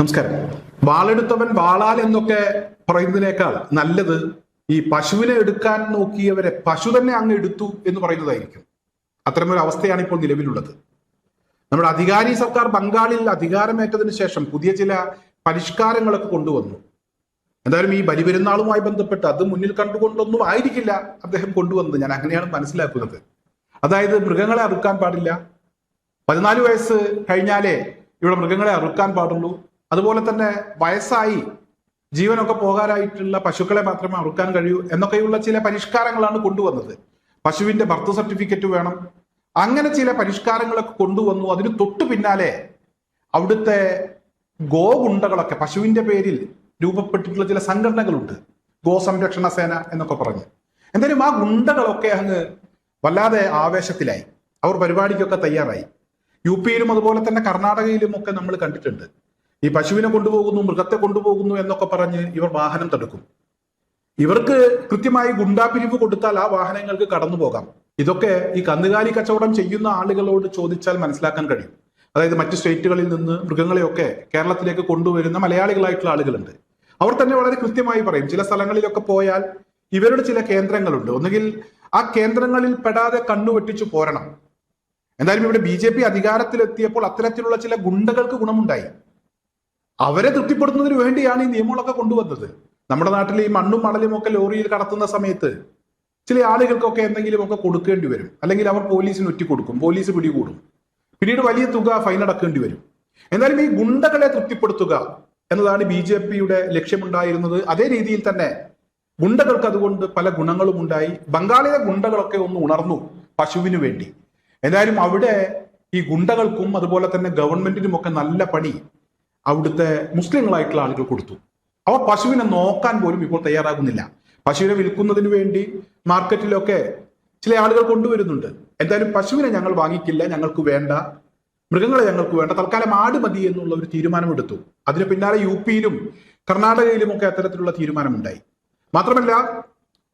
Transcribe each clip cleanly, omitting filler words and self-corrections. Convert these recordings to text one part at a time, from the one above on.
നമസ്കാരം. വാളെടുത്തവൻ വാളാൽ എന്നൊക്കെ പറയുന്നതിനേക്കാൾ നല്ലത് ഈ പശുവിനെ എടുക്കാൻ നോക്കിയവരെ പശു തന്നെ അങ്ങ് എടുത്തു എന്ന് പറയുന്നതായിരിക്കും. അത്തരമൊരു അവസ്ഥയാണ് ഇപ്പോൾ നിലവിലുള്ളത്. നമ്മുടെ അധികാരി സർക്കാർ ബംഗാളിൽ അധികാരമേറ്റതിനു ശേഷം പുതിയ ചില പരിഷ്കാരങ്ങളൊക്കെ കൊണ്ടുവന്നു. എന്തായാലും ഈ ബലിപെരുന്നാളുമായി ബന്ധപ്പെട്ട് അത് മുന്നിൽ കണ്ടുകൊണ്ടൊന്നും ആയിരിക്കില്ല അദ്ദേഹം കൊണ്ടുവന്നത്. ഞാൻ അങ്ങനെയാണ് മനസ്സിലാക്കുന്നത്. അതായത് മൃഗങ്ങളെ അറുക്കാൻ പാടില്ല, 14 വയസ്സ് കഴിഞ്ഞാലേ ഇവിടെ മൃഗങ്ങളെ അറുക്കാൻ പാടുള്ളൂ, അതുപോലെ തന്നെ വയസ്സായി ജീവനൊക്കെ പോകാനായിട്ടുള്ള പശുക്കളെ മാത്രമേ അറുക്കാൻ കഴിയൂ എന്നൊക്കെയുള്ള ചില പരിഷ്കാരങ്ങളാണ് കൊണ്ടുവന്നത്. പശുവിന്റെ ബർത്ത് സർട്ടിഫിക്കറ്റ് വേണം, അങ്ങനെ ചില പരിഷ്കാരങ്ങളൊക്കെ കൊണ്ടുവന്നു. അതിന് തൊട്ടു പിന്നാലെ അവിടുത്തെ ഗോഗുണ്ടകളൊക്കെ, പശുവിന്റെ പേരിൽ രൂപപ്പെട്ടിട്ടുള്ള ചില സംഘടനകളുണ്ട്, ഗോ സംരക്ഷണ സേന എന്നൊക്കെ പറഞ്ഞ്. എന്തായാലും ആ ഗുണ്ടകളൊക്കെ അങ്ങ് വല്ലാതെ ആവേശത്തിലായി. അവർ പരിപാടിക്കൊക്കെ തയ്യാറായി. യുപിയിലും അതുപോലെ തന്നെ കർണാടകയിലും ഒക്കെ നമ്മൾ കണ്ടിട്ടുണ്ട്. ഈ പശുവിനെ കൊണ്ടുപോകുന്നു, മൃഗത്തെ കൊണ്ടുപോകുന്നു എന്നൊക്കെ പറഞ്ഞ് ഇവർ വാഹനം തടുക്കും. ഇവർക്ക് കൃത്യമായി ഗുണ്ടാപിരിവ് കൊടുത്താൽ ആ വാഹനങ്ങൾക്ക് കടന്നു പോകാം. ഇതൊക്കെ ഈ കന്നുകാലി കച്ചവടം ചെയ്യുന്ന ആളുകളോട് ചോദിച്ചാൽ മനസ്സിലാക്കാൻ കഴിയും. അതായത് മറ്റു സ്റ്റേറ്റുകളിൽ നിന്ന് മൃഗങ്ങളെയൊക്കെ കേരളത്തിലേക്ക് കൊണ്ടുവരുന്ന മലയാളികളായിട്ടുള്ള ആളുകളുണ്ട്. അവർ തന്നെ വളരെ കൃത്യമായി പറയും. ചില സ്ഥലങ്ങളിലൊക്കെ പോയാൽ ഇവരുടെ ചില കേന്ദ്രങ്ങളുണ്ട്, ഒന്നുകിൽ ആ കേന്ദ്രങ്ങളിൽ പെടാതെ കണ്ണു വെട്ടിച്ചു പോരണം. എന്തായാലും ഇവിടെ BJP അധികാരത്തിലെത്തിയപ്പോൾ അത്തരത്തിലുള്ള ചില ഗുണ്ടകൾക്ക് ഗുണമുണ്ടായി. അവരെ തൃപ്തിപ്പെടുത്തുന്നതിന് വേണ്ടിയാണ് ഈ നിയമങ്ങളൊക്കെ കൊണ്ടുവന്നത്. നമ്മുടെ നാട്ടിൽ ഈ മണ്ണും മണലും ഒക്കെ ലോറിയിൽ കടത്തുന്ന സമയത്ത് ചില ആളുകൾക്കൊക്കെ എന്തെങ്കിലുമൊക്കെ കൊടുക്കേണ്ടി വരും, അല്ലെങ്കിൽ അവർ പോലീസിന് ഒറ്റിക്കൊടുക്കും, പോലീസ് പിടികൂടും, പിന്നീട് വലിയ തുക ഫൈൻ അടക്കേണ്ടി വരും. എന്തായാലും ഈ ഗുണ്ടകളെ തൃപ്തിപ്പെടുത്തുക എന്നതാണ് BJPയുടെ ലക്ഷ്യമുണ്ടായിരുന്നത്. അതേ രീതിയിൽ തന്നെ ഗുണ്ടകൾക്ക് അതുകൊണ്ട് പല ഗുണങ്ങളും ഉണ്ടായി. ബംഗാളിലെ ഗുണ്ടകളൊക്കെ ഒന്ന് ഉണർന്നു പശുവിനു വേണ്ടി. എന്തായാലും അവിടെ ഈ ഗുണ്ടകൾക്കും അതുപോലെ തന്നെ ഗവൺമെന്റിനുമൊക്കെ നല്ല പണി അവിടുത്തെ മുസ്ലിങ്ങളായിട്ടുള്ള ആളുകൾ കൊടുത്തു. അവർ പശുവിനെ നോക്കാൻ പോലും ഇപ്പോൾ തയ്യാറാകുന്നില്ല. പശുവിനെ വിൽക്കുന്നതിന് വേണ്ടി മാർക്കറ്റിലൊക്കെ ചില ആളുകൾ കൊണ്ടുവരുന്നുണ്ട്. എന്തായാലും പശുവിനെ ഞങ്ങൾ വാങ്ങിക്കില്ല, ഞങ്ങൾക്ക് വേണ്ട, മൃഗങ്ങളെ ഞങ്ങൾക്ക് വേണ്ട, തൽക്കാലം ആട് മതി എന്നുള്ള ഒരു തീരുമാനമെടുത്തു. അതിന് പിന്നാലെ യുപിയിലും കർണാടകയിലും ഒക്കെ അത്തരത്തിലുള്ള തീരുമാനമുണ്ടായി. മാത്രമല്ല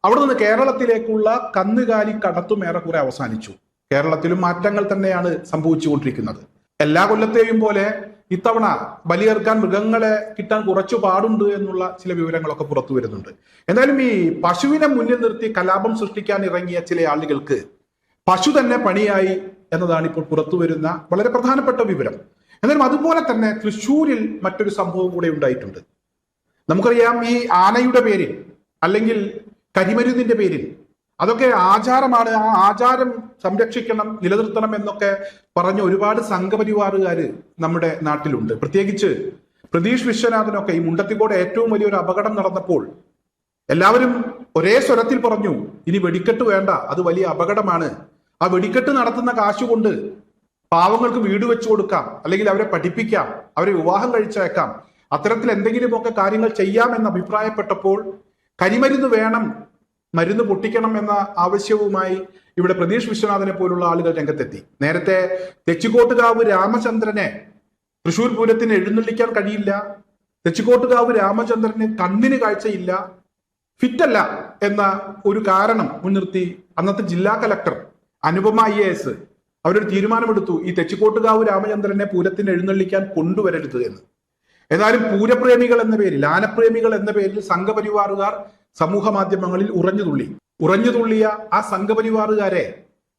അവിടെ നിന്ന് കേരളത്തിലേക്കുള്ള കന്നുകാലി കടത്തും ഏറെക്കുറെ അവസാനിച്ചു. കേരളത്തിലും മാറ്റങ്ങൾ തന്നെയാണ് സംഭവിച്ചുകൊണ്ടിരിക്കുന്നത്. എല്ലാ കൊല്ലത്തെയും പോലെ ഇത്തവണ ബലിയേർക്കാൻ മൃഗങ്ങളെ കിട്ടാൻ കുറച്ചു പാടുണ്ട് എന്നുള്ള ചില വിവരങ്ങളൊക്കെ പുറത്തു വരുന്നുണ്ട്. എന്തായാലും ഈ പശുവിനെ മുന്നിൽ നിർത്തി കലാപം സൃഷ്ടിക്കാൻ ഇറങ്ങിയ ചില ആളുകൾക്ക് പശു തന്നെ പണിയായി എന്നതാണ് ഇപ്പോൾ പുറത്തു വരുന്ന വളരെ പ്രധാനപ്പെട്ട വിവരം. എന്നാലും അതുപോലെ തന്നെ തൃശ്ശൂരിൽ മറ്റൊരു സംഭവം കൂടെ ഉണ്ടായിട്ടുണ്ട്. നമുക്കറിയാം, ഈ ആനയുടെ പേരിൽ അല്ലെങ്കിൽ കരിമരുന്നിന്റെ പേരിൽ അതൊക്കെ ആചാരമാണ്, ആ ആചാരം സംരക്ഷിക്കണം, നിലനിർത്തണം എന്നൊക്കെ പറഞ്ഞ ഒരുപാട് സംഘപരിവാറുകാര് നമ്മുടെ നാട്ടിലുണ്ട്. പ്രത്യേകിച്ച് പ്രതീഷ് വിശ്വനാഥനൊക്കെ ഈ മുണ്ടത്തിക്കോട് ഏറ്റവും വലിയൊരു അപകടം നടന്നപ്പോൾ എല്ലാവരും ഒരേ സ്വരത്തിൽ പറഞ്ഞു, ഇനി വെടിക്കെട്ട് വേണ്ട, അത് വലിയ അപകടമാണ്, ആ വെടിക്കെട്ട് നടത്തുന്ന കാശുകൊണ്ട് പാവങ്ങൾക്ക് വീട് വെച്ചു കൊടുക്കാം, അല്ലെങ്കിൽ അവരെ പഠിപ്പിക്കാം, അവരെ വിവാഹം കഴിച്ചേക്കാം, അത്തരത്തിൽ എന്തെങ്കിലുമൊക്കെ കാര്യങ്ങൾ ചെയ്യാമെന്ന് അഭിപ്രായപ്പെട്ടപ്പോൾ കരിമരുന്ന് വേണം, മരുന്ന് പൊട്ടിക്കണം എന്ന ആവശ്യവുമായി ഇവിടെ പ്രതീഷ് വിശ്വനാഥനെ പോലുള്ള ആളുകൾ രംഗത്തെത്തി. നേരത്തെ തെച്ചിക്കോട്ടുകാവ് രാമചന്ദ്രനെ തൃശ്ശൂർ പൂരത്തിന് എഴുന്നള്ളിക്കാൻ കഴിയില്ല, തെച്ചിക്കോട്ടുകാവ് രാമചന്ദ്രന് കണ്ണിന് കാഴ്ചയില്ല, ഫിറ്റല്ല എന്ന ഒരു കാരണം മുൻനിർത്തി അന്നത്തെ ജില്ലാ കലക്ടർ അനുപമ IAS അവരൊരു തീരുമാനമെടുത്തു, ഈ തെച്ചിക്കോട്ടുകാവ് രാമചന്ദ്രനെ പൂരത്തിന് എഴുന്നള്ളിക്കാൻ കൊണ്ടുവരരുത് എന്ന്. എന്നാലും പൂരപ്രേമികൾ എന്ന പേരിൽ, ആനപ്രേമികൾ എന്ന പേരിൽ സംഘപരിവാറുകാർ സമൂഹ മാധ്യമങ്ങളിൽ ഉറഞ്ഞുതുള്ളിയ ആ സംഘപരിവാറുകാരെ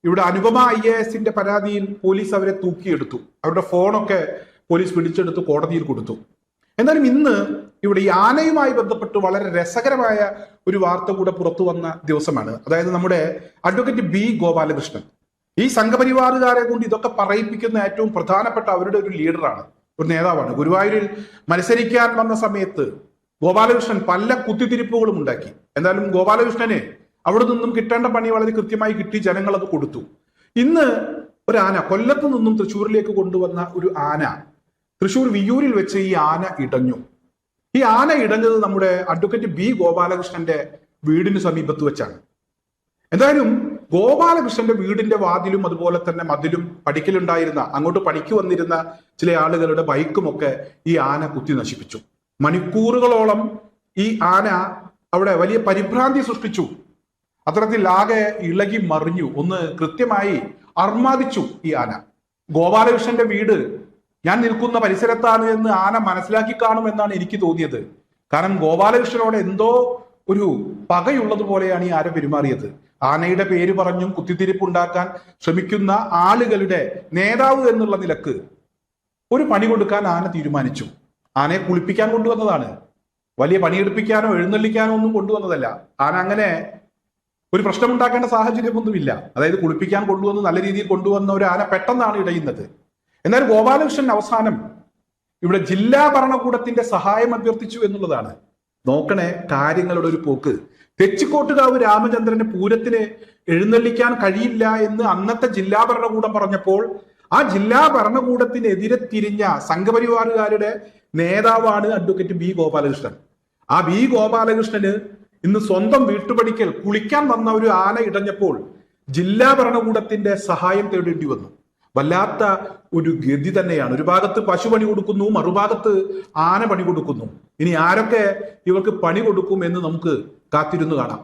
ഇവിടെ അനുപമ IASന്റെ പരാതിയിൽ പോലീസ് അവരെ തൂക്കിയെടുത്തു. അവരുടെ ഫോണൊക്കെ പോലീസ് പിടിച്ചെടുത്ത് കോടതിയിൽ കൊടുത്തു. എന്നാലും ഇന്ന് ഇവിടെ ഈ ആനയുമായി ബന്ധപ്പെട്ട് വളരെ രസകരമായ ഒരു വാർത്ത കൂടെ പുറത്തു വന്ന ദിവസമാണ്. അതായത് നമ്മുടെ അഡ്വക്കേറ്റ് B ഗോപാലകൃഷ്ണൻ ഈ സംഘപരിവാറുകാരെ കൊണ്ട് ഇതൊക്കെ പറയിപ്പിക്കുന്ന ഏറ്റവും പ്രധാനപ്പെട്ട അവരുടെ ഒരു ലീഡറാണ്, ഒരു നേതാവാണ്. ഗുരുവായൂരിൽ മത്സരിക്കാൻ വന്ന സമയത്ത് ഗോപാലകൃഷ്ണൻ പല കുത്തിത്തിരിപ്പുകളും ഉണ്ടാക്കി. എന്തായാലും ഗോപാലകൃഷ്ണന് അവിടെ നിന്നും കിട്ടേണ്ട പണി വളരെ കൃത്യമായി കിട്ടി, ജനങ്ങൾ അത് കൊടുത്തു. ഇന്ന് ഒരു ആന കൊല്ലത്ത് നിന്നും തൃശ്ശൂരിലേക്ക് കൊണ്ടുവന്ന ഒരു ആന തൃശ്ശൂർ വിയ്യൂരിൽ വെച്ച് ഈ ആന ഇടഞ്ഞു. ഈ ആന ഇടഞ്ഞത് നമ്മുടെ അഡ്വക്കേറ്റ് B ഗോപാലകൃഷ്ണന്റെ വീടിന് സമീപത്ത് വെച്ചാണ്. എന്തായാലും ഗോപാലകൃഷ്ണന്റെ വീടിന്റെ വാതിലും അതുപോലെ തന്നെ മതിലും പടിക്കലുണ്ടായിരുന്ന, അങ്ങോട്ട് പണിക്ക് വന്നിരുന്ന ചില ആളുകളുടെ ബൈക്കുമൊക്കെ ഈ ആന കുത്തി നശിപ്പിച്ചു. മണിക്കൂറുകളോളം ഈ ആന അവിടെ വലിയ പരിഭ്രാന്തി സൃഷ്ടിച്ചു. അത്തരത്തിൽ ആകെ ഇളകി മറിഞ്ഞു, ഒന്ന് കൃത്യമായി അർമാദിച്ചു ഈ ആന. ഗോപാലകൃഷ്ണന്റെ വീട് ഞാൻ നിൽക്കുന്ന പരിസരത്താണ് എന്ന് ആന മനസ്സിലാക്കി കാണുമെന്നാണ് എനിക്ക് തോന്നിയത്. കാരണം ഗോപാലകൃഷ്ണനോട് എന്തോ ഒരു പകയുള്ളതുപോലെയാണ് ഈ ആന പെരുമാറിയത്. ആനയുടെ പേര് പറഞ്ഞും കുത്തിത്തിരിപ്പുണ്ടാക്കാൻ ശ്രമിക്കുന്ന ആളുകളുടെ നേതാവ് എന്നുള്ള നിലക്ക് ഒരു പണി കൊടുക്കാൻ ആന തീരുമാനിച്ചു. ആനയെ കുളിപ്പിക്കാൻ കൊണ്ടുവന്നതാണ്, വലിയ പണിയെടുപ്പിക്കാനോ എഴുന്നള്ളിക്കാനോ ഒന്നും കൊണ്ടുവന്നതല്ല. ആന അങ്ങനെ ഒരു പ്രശ്നമുണ്ടാക്കേണ്ട സാഹചര്യമൊന്നുമില്ല. അതായത് കുളിപ്പിക്കാൻ കൊണ്ടുവന്ന് നല്ല രീതിയിൽ കൊണ്ടുവന്ന ഒരു ആന പെട്ടെന്നാണ് ഇടയുന്നത്. എന്നാൽ ഗോപാലകൃഷ്ണൻ അവസാനം ഇവിടെ ജില്ലാ ഭരണകൂടത്തിന്റെ സഹായം അഭ്യർത്ഥിച്ചു എന്നുള്ളതാണ്. നോക്കണേ കാര്യങ്ങളുടെ ഒരു പോക്ക്. തെച്ചിക്കോട്ടുകാവ് രാമചന്ദ്രന് പൂരത്തിന് എഴുന്നള്ളിക്കാൻ കഴിയില്ല എന്ന് അന്നത്തെ ജില്ലാ ഭരണകൂടം പറഞ്ഞപ്പോൾ ആ ജില്ലാ ഭരണകൂടത്തിനെതിരെ തിരിഞ്ഞ സംഘപരിവാറുകാരുടെ നേതാവാണ് അഡ്വക്കേറ്റ് ബി ഗോപാലകൃഷ്ണൻ. ആ ബി ഗോപാലകൃഷ്ണന് ഇന്ന് സ്വന്തം വീട്ടുപടിക്കൽ കുളിക്കാൻ വന്ന ഒരു ആന ഇടഞ്ഞപ്പോൾ ജില്ലാ ഭരണകൂടത്തിന്റെ സഹായം തേടേണ്ടി വന്നു. വല്ലാത്ത ഒരു ഗതി തന്നെയാണ്. ഒരു ഭാഗത്ത് പശു പണി കൊടുക്കുന്നു, മറുഭാഗത്ത് ആന പണി കൊടുക്കുന്നു. ഇനി ആരൊക്കെ ഇവർക്ക് പണി കൊടുക്കും എന്ന് നമുക്ക് കാത്തിരുന്നു കാണാം.